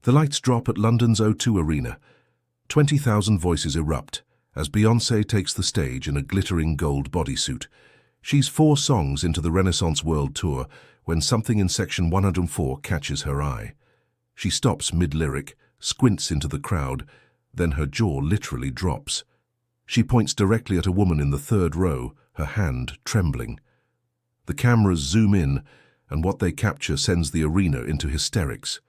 The lights drop at London's O2 Arena. 20,000 voices erupt as Beyoncé takes the stage in a glittering gold bodysuit. She's 4 songs into the Renaissance World Tour when something in section 104 catches her eye. She stops mid-lyric, squints into the crowd, then her jaw literally drops. She points directly at a woman in the 3rd row, her hand trembling. The cameras zoom in, and what they capture sends the arena into hysterics.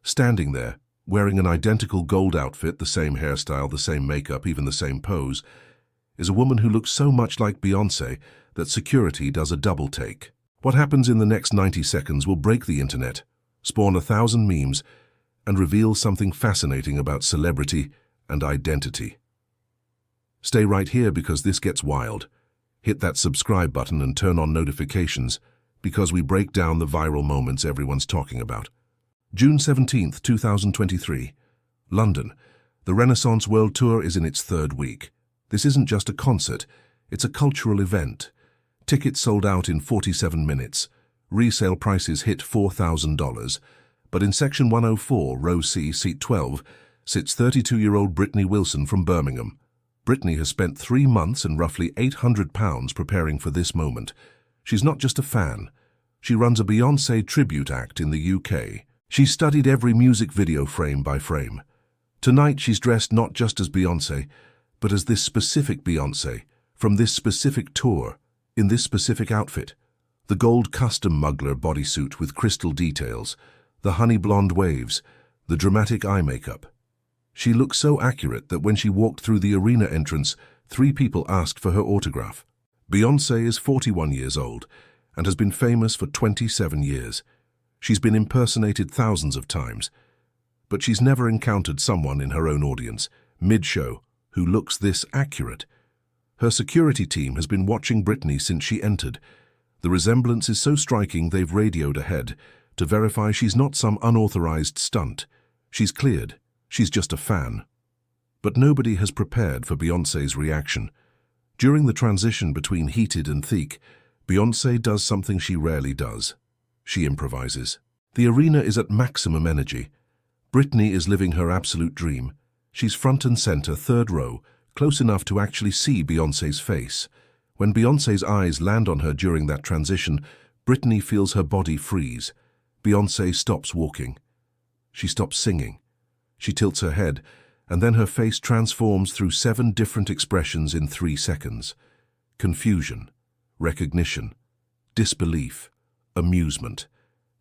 Standing there, wearing an identical gold outfit, the same hairstyle, the same makeup, even the same pose, is a woman who looks so much like Beyoncé that security does a double take. What happens in the next 90 seconds will break the internet, spawn 1,000 memes, and reveal something fascinating about celebrity and identity. Stay right here because this gets wild. Hit that subscribe button and turn on notifications because we break down the viral moments everyone's talking about. June 17, 2023. London. The Renaissance World Tour is in its 3rd week. This isn't just a concert, it's a cultural event. Tickets sold out in 47 minutes. Resale prices hit $4,000. But in section 104, row C, seat 12, sits 32-year-old Brittany Wilson from Birmingham. Brittany has spent 3 months and roughly £800 preparing for this moment. She's not just a fan. She runs a Beyoncé tribute act in the UK. She studied every music video frame by frame. Tonight she's dressed not just as Beyoncé, but as this specific Beyoncé, from this specific tour, in this specific outfit. The gold custom Mugler bodysuit with crystal details, the honey blonde waves, the dramatic eye makeup. She looks so accurate that when she walked through the arena entrance, 3 people asked for her autograph. Beyoncé is 41 years old and has been famous for 27 years. She's been impersonated thousands of times, but she's never encountered someone in her own audience, mid-show, who looks this accurate. Her security team has been watching Brittany since she entered. The resemblance is so striking they've radioed ahead to verify she's not some unauthorized stunt. She's cleared. She's just a fan. But nobody has prepared for Beyoncé's reaction. During the transition between heated and thick, Beyoncé does something she rarely does. She improvises. The arena is at maximum energy. Brittany is living her absolute dream. She's front and center, 3rd row, close enough to actually see Beyoncé's face. When Beyoncé's eyes land on her during that transition, Brittany feels her body freeze. Beyoncé stops walking. She stops singing. She tilts her head, and then her face transforms through 7 different expressions in 3 seconds. Confusion, recognition, disbelief, amusement,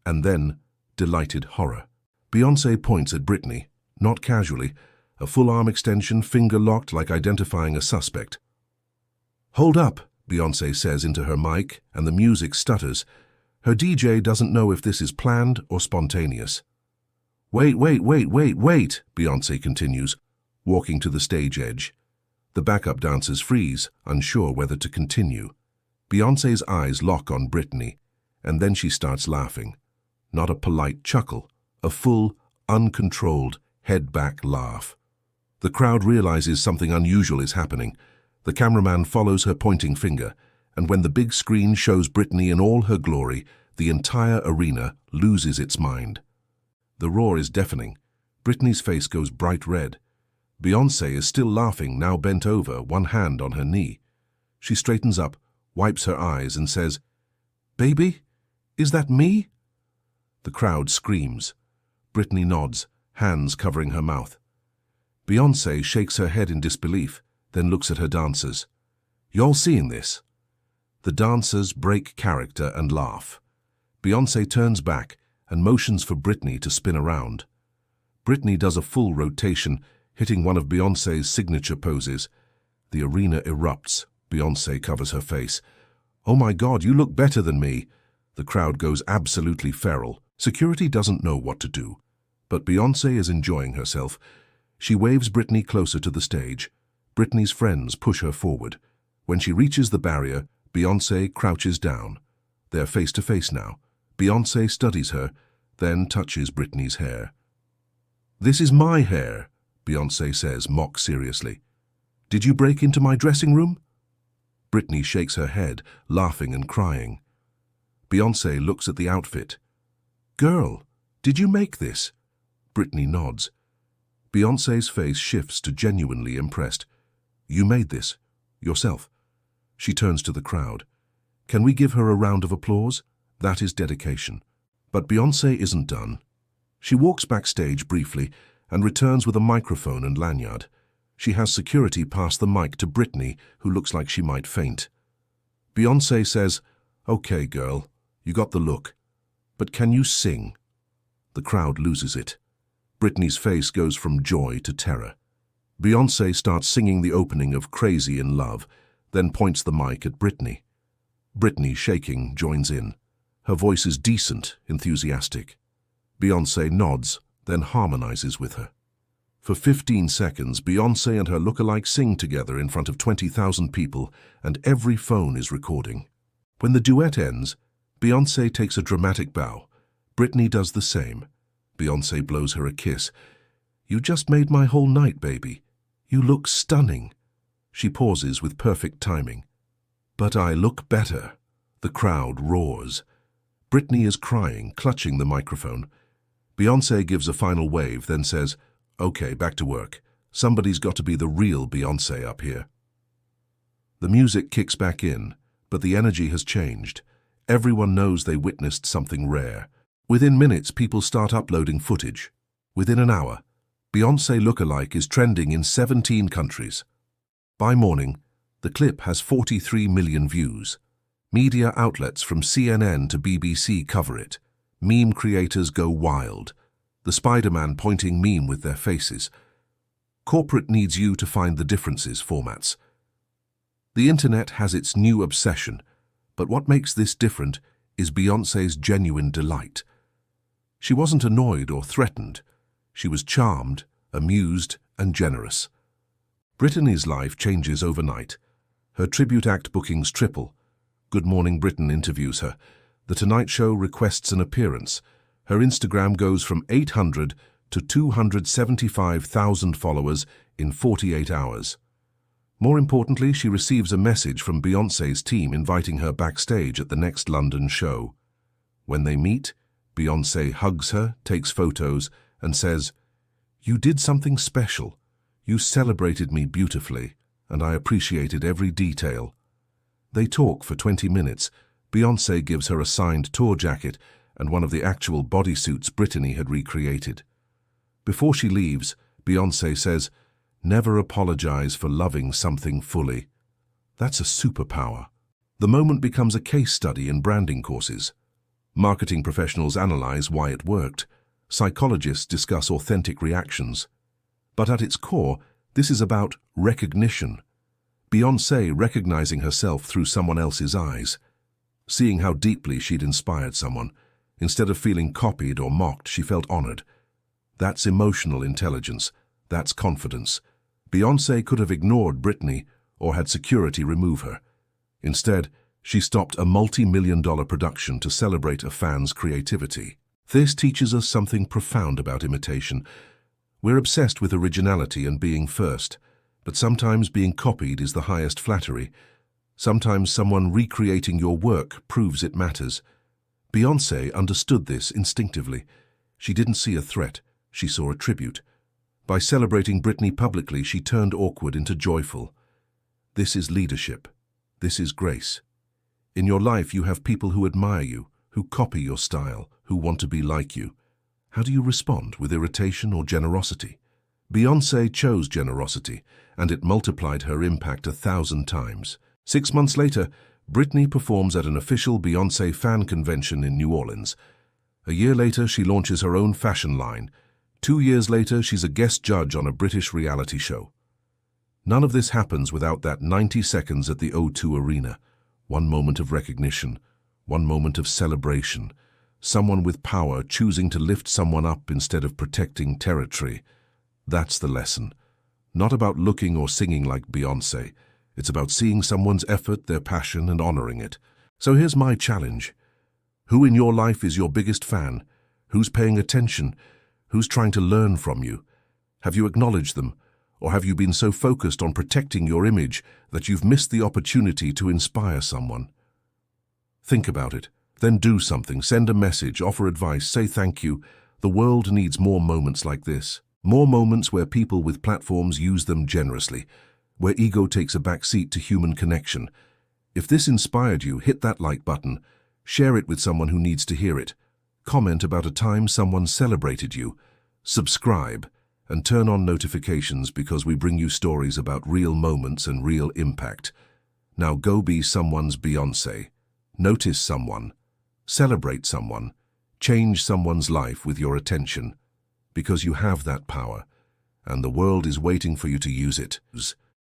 and then delighted horror. Beyoncé points at Brittany, not casually, a full arm extension, finger locked like identifying a suspect. "Hold up," Beyoncé says into her mic, and the music stutters. Her DJ doesn't know if this is planned or spontaneous. "Wait, Beyoncé continues, walking to the stage edge. The backup dancers freeze, unsure whether to continue. Beyoncé's eyes lock on Brittany, and then she starts laughing. Not a polite chuckle, a full, uncontrolled, head-back laugh. The crowd realizes something unusual is happening. The cameraman follows her pointing finger, and when the big screen shows Brittany in all her glory, the entire arena loses its mind. The roar is deafening. Brittany's face goes bright red. Beyoncé is still laughing, now bent over, one hand on her knee. She straightens up, wipes her eyes, and says, "Baby, is that me?" The crowd screams. Brittany nods, hands covering her mouth. Beyoncé shakes her head in disbelief, then looks at her dancers. "Y'all seeing this?" The dancers break character and laugh. Beyoncé turns back and motions for Brittany to spin around. Brittany does a full rotation, hitting one of Beyoncé's signature poses. The arena erupts. Beyoncé covers her face. "Oh my God, you look better than me." The crowd goes absolutely feral. Security doesn't know what to do. But Beyoncé is enjoying herself. She waves Brittany closer to the stage. Brittany's friends push her forward. When she reaches the barrier, Beyoncé crouches down. They're face to face now. Beyoncé studies her, then touches Brittany's hair. "This is my hair," Beyoncé says, mock seriously. "Did you break into my dressing room?" Brittany shakes her head, laughing and crying. Beyoncé looks at the outfit. "Girl, did you make this?" Brittany nods. Beyoncé's face shifts to genuinely impressed. You made this, yourself. She turns to the crowd. Can we give her a round of applause? That is dedication. But Beyoncé isn't done. She walks backstage briefly and returns with a microphone and lanyard. She has security pass the mic to Brittany, who looks like she might faint. Beyoncé says, "Okay, girl, you got the look. But can you sing?" The crowd loses it. Brittany's face goes from joy to terror. Beyoncé starts singing the opening of Crazy in Love, then points the mic at Brittany. Brittany, shaking, joins in. Her voice is decent, enthusiastic. Beyoncé nods, then harmonizes with her. For 15 seconds, Beyoncé and her lookalike sing together in front of 20,000 people, and every phone is recording. When the duet ends, Beyoncé takes a dramatic bow. Brittany does the same. Beyoncé blows her a kiss. "You just made my whole night, baby. You look stunning." She pauses with perfect timing. "But I look better." The crowd roars. Brittany is crying, clutching the microphone. Beyoncé gives a final wave, then says, "Okay, back to work. Somebody's got to be the real Beyoncé up here." The music kicks back in, but the energy has changed. Everyone knows they witnessed something rare. Within minutes, people start uploading footage. Within an hour, Beyoncé Lookalike is trending in 17 countries. By morning, the clip has 43 million views. Media outlets from CNN to BBC cover it. Meme creators go wild. The Spider-Man pointing meme with their faces. Corporate needs you to find the differences formats. The internet has its new obsession, but what makes this different is Beyoncé's genuine delight. She wasn't annoyed or threatened. She was charmed, amused, and generous. Brittany's life changes overnight. Her tribute act bookings triple. Good Morning Britain interviews her. The Tonight Show requests an appearance. Her Instagram goes from 800 to 275,000 followers in 48 hours. More importantly, she receives a message from Beyoncé's team inviting her backstage at the next London show. When they meet, Beyoncé hugs her, takes photos, and says, "You did something special. You celebrated me beautifully, and I appreciated every detail." They talk for 20 minutes. Beyoncé gives her a signed tour jacket and one of the actual bodysuits Brittany had recreated. Before she leaves, Beyoncé says, "Never apologize for loving something fully." That's a superpower. The moment becomes a case study in branding courses. Marketing professionals analyze why it worked. Psychologists discuss authentic reactions. But at its core, this is about recognition. Beyoncé recognizing herself through someone else's eyes. Seeing how deeply she'd inspired someone. Instead of feeling copied or mocked, she felt honored. That's emotional intelligence. That's confidence. Beyoncé could have ignored Brittany or had security remove her. Instead, she stopped a multi-million-dollar production to celebrate a fan's creativity. This teaches us something profound about imitation. We're obsessed with originality and being first, but sometimes being copied is the highest flattery. Sometimes someone recreating your work proves it matters. Beyoncé understood this instinctively. She didn't see a threat, she saw a tribute. By celebrating Brittany publicly, she turned awkward into joyful. This is leadership. This is grace. In your life, you have people who admire you, who copy your style, who want to be like you. How do you respond, with irritation or generosity? Beyoncé chose generosity, and it multiplied her impact 1,000 times. 6 months later, Brittany performs at an official Beyoncé fan convention in New Orleans. A year later, she launches her own fashion line. 2 years later, she's a guest judge on a British reality show. None of this happens without that 90 seconds at the O2 Arena. One moment of recognition, one moment of celebration. Someone with power choosing to lift someone up instead of protecting territory. That's the lesson. Not about looking or singing like Beyoncé. It's about seeing someone's effort, their passion, and honoring it. So here's my challenge. Who in your life is your biggest fan? Who's paying attention? Who's trying to learn from you? Have you acknowledged them? Or have you been so focused on protecting your image that you've missed the opportunity to inspire someone? Think about it. Then do something. Send a message, offer advice, say thank you. The world needs more moments like this. More moments where people with platforms use them generously, where ego takes a back seat to human connection. If this inspired you, hit that like button, share it with someone who needs to hear it, comment about a time someone celebrated you, subscribe, and turn on notifications because we bring you stories about real moments and real impact. Now go be someone's Beyoncé. Notice someone. Celebrate someone. Change someone's life with your attention. Because you have that power, and the world is waiting for you to use it.